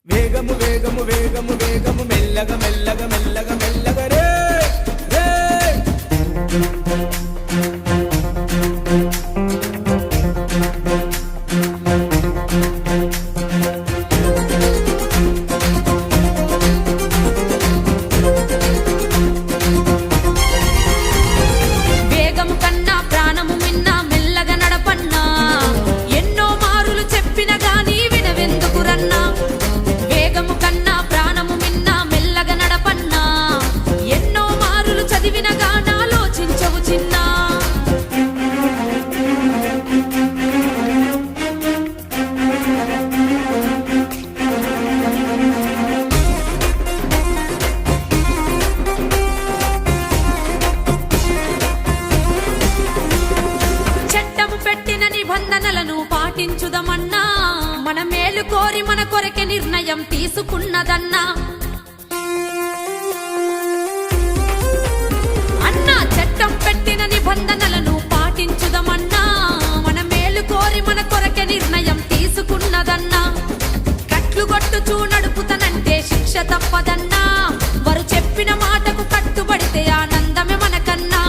వేగము వేగము వేగము వేగము మెల్లగా మెల్లగా మెల్లగా మెల్లగా రే రే వేగము కన్నా ప్రాణము మిన్న మెల్లగా నడపన్నా ఎన్నో మారులు చెప్పిన గాని వినవెందుకు రన్నా వేగము కన్నా ప్రాణము మిన్న మెల్లగా నడపన్నా ఎన్నో మారులు చదివిన గాని ఆలోచించవు చిన్నా చట్టము పెట్టిన నిబంధనలను పాటించుదమన్నా మన మేలు కోరి మన కొరకే నిర్ణయం తీసుకున్నదన్నా అన్నా చట్టం పెట్టిన నిబంధనలను పాటించుదమన్నా మన మేలు కోరి మన కొరకే నిర్ణయం తీసుకున్నదన్నా కట్లు కొట్టుచూ నడుపుతనంటే శిక్ష తప్పదన్నా వారు చెప్పిన మాటకు కట్టుబడితే ఆనందమే మనకన్నా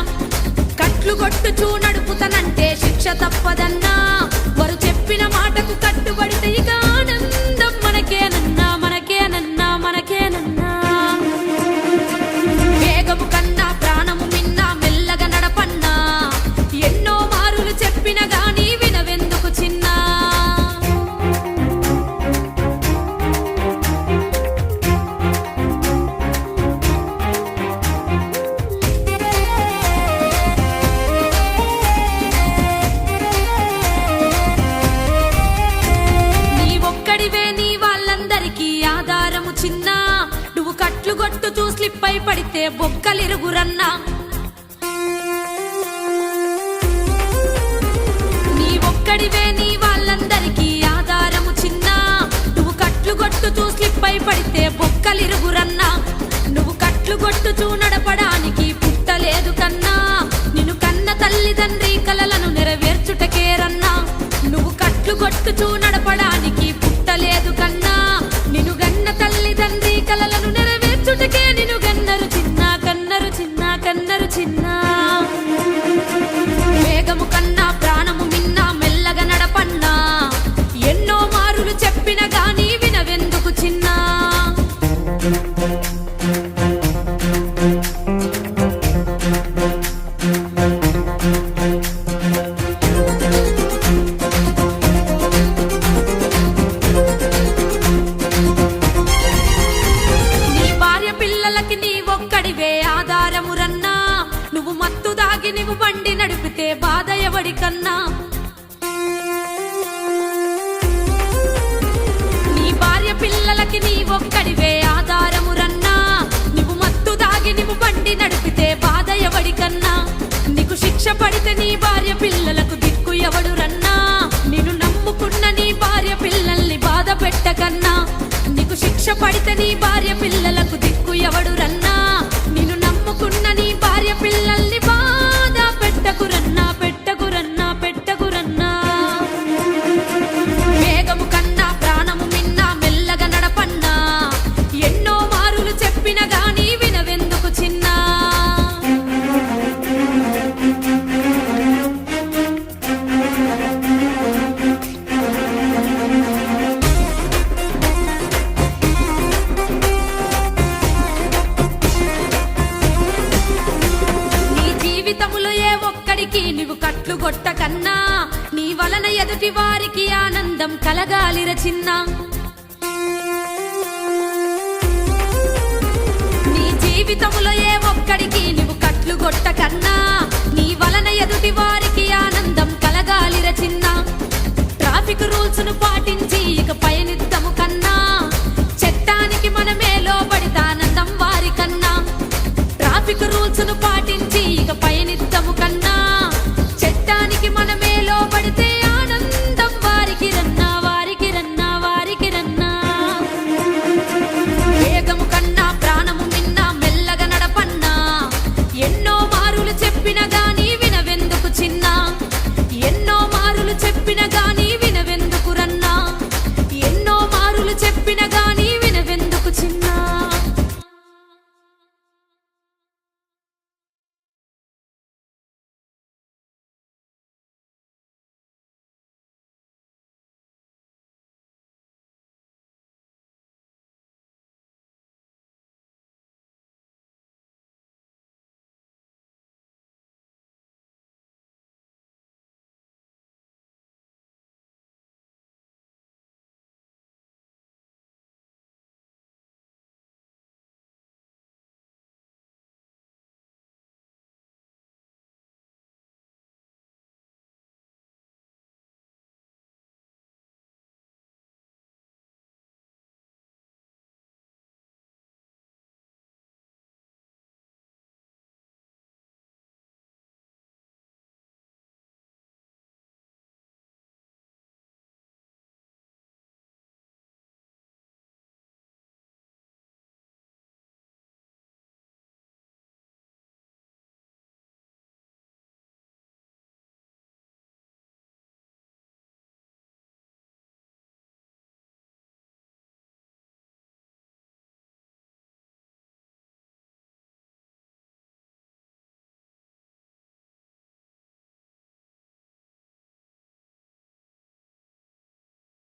కట్లు కొట్టుచూ నడుపుతనంటే శిక్ష తప్పదన్నా వారు చెప్పిన మాటకు కట్టుబడితే ఇక ఆనందం మనకేనన్నా మనకేనన్నా మనకేనన్నా వేగము కన్నా ప్రాణము మిన్న మెల్లగా నడపన్నా ఎన్నో మారులు చెప్పిన గాని వినవెందుకు చిన్నా నీ ఒక్కడివే నీ వాళ్ళందరికీ ఆధారము చిన్నా నువ్వు కట్లు కొట్టుచూ స్లిప్ అయి పడితే బొక్కలిరుగురన్నా నీ ఒక్కడివే నీ వాళ్ళందరికీ ఆధారము చిన్నా నువ్వు కట్లు కొట్టుచూ స్లిప్ అయి పడితే బొక్కలిరుగురన్నా నువ్వు కట్లు కొట్టుచూ నడపడానికి పుట్టలేదు కన్నా నిన్ను కన్న తల్లిదండ్రి కలలను నెరవేర్చుటకేరన్నా నువ్వు కట్లు కొట్టుచూ నడపడానికి పుట్టలేదు కన్నా నిన్ను గన్న తల్లిదండ్రి కలలను నెరవేర్చుటకే నిన్ను గన్నరు చిన్న కన్నరు చిన్న కన్నరు చిన్న వేగము కన్నా ప్రాణము మిన్న మెల్లగా నడపన్నా ఎన్నో మారులు చెప్పిన గాని వినవెందుకు చిన్నా నీ భార్య పిల్లలకి నీ ఒక్కడివే ఆధారమురన్నా నువ్వు మత్తు దాగి నువ్వు బండి నడిపితే బాధ ఎవడికన్నా నీ భార్య పిల్లలకి నీ ఒక్కడివే ఆధారమురన్నా నువ్వు మత్తు దాగి నువ్వు బండి నడిపితే బాధ ఎవడికన్నా నీకు శిక్ష పడితే నీ భార్య పిల్లలకు దిక్కు ఎవడు రన్నా నిన్ను నమ్ముకున్న నీ భార్య పిల్లల్ని బాధ పెట్టకన్నా నీకు శిక్ష పడితే నీ భార్య పిల్లలకు దిక్కు ఎవడు రన్నా నిన్ను నమ్ముకున్న నీ భార్య పిల్లల్ని బాధ పెట్టకురన్నా పెట్టకురన్నా పెట్టకురన్నా వేగము కన్నా ప్రాణము మిన్న మెల్లగా నడపన్నా ఎన్నో మారులు చెప్పిన గాని వినవెందుకు చిన్నా నీ జీవితములో ఏ ఒక్కడికి నువ్వు కట్లు కొట్టకన్నా నీ వలన ఎదుటి వారికి ఆనందం కలగాలిర చిన్న నీ జీవితములో ఏ ఒక్కడికి నువ్వు కట్లు కొట్టకన్నా నీ వలన ఎదుటి వారికి ఆనందం కలగాలిర చిన్న ట్రాఫిక్ రూల్స్ ను పాటించి